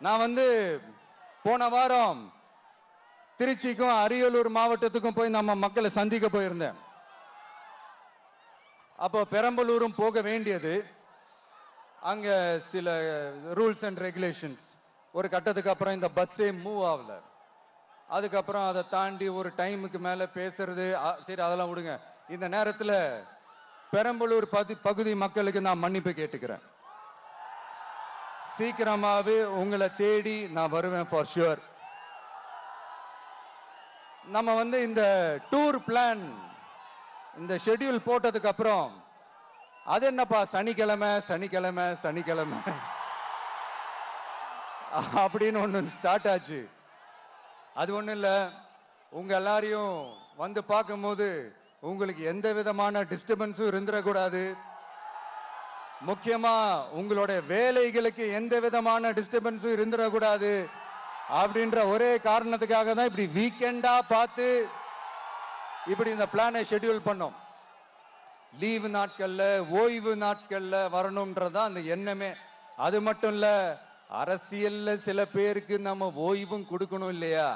நான் வந்து போன வாரம் திருச்சிக்கும் அரியலூர் மாவட்டத்துக்கும் போய் நம்ம மக்களை சந்திக்க போயிருந்தேன். அப்போ பெரம்பலூரும் போக வேண்டியது. அங்க சில ரூல்ஸ் அண்ட் ரெகுலேஷன்ஸ், ஒரு கட்டத்துக்கு அப்புறம் இந்த பஸ்ஸே மூவ் ஆகல. அதுக்கப்புறம் அதை தாண்டி ஒரு டைமுக்கு மேல பேசுறது, சரி அதெல்லாம் விடுங்க. இந்த நேரத்தில் பெரம்பலூர் பகுதி மக்களுக்கு நான் மன்னிப்பு கேட்டுக்கிறேன். சீக்கிரமாவே உங்களை தேடி நான் வருவேன் ஃபார் ஷுவர். நம்ம வந்து இந்த டூர் பிளான், இந்த ஷெட்யூல் போட்டதுக்கு அப்புறம் அது என்னப்பா சனிக்கிழமை சனிக்கிழமை சனிக்கிழமை அப்படின்னு ஒன்று ஸ்டார்ட் ஆச்சு. அது ஒன்றும் இல்லை, உங்க எல்லாரையும் வந்து பார்க்கும்போது உங்களுக்கு எந்த விதமான டிஸ்டர்பன்ஸும் இருந்துடக்கூடாது. முக்கியமா உங்களுடைய வேலைகளுக்கு எந்த விதமான டிஸ்டர்பன்ஸும் இருந்துடக்கூடாது அப்படின்ற ஒரே காரணத்துக்காக தான் இப்படி வீக்கெண்டா பார்த்து இப்படி இந்த பிளானை ஷெட்யூல் பண்ணோம். லீவு நாட்கள்ல, ஓய்வு நாட்கள்ல வரணும்ன்றதான் அந்த எண்ணமே. அது மட்டும் இல்ல, அரசியல்ல சில பேருக்கு நம்ம ஓய்வும் கொடுக்கணும் இல்லையா?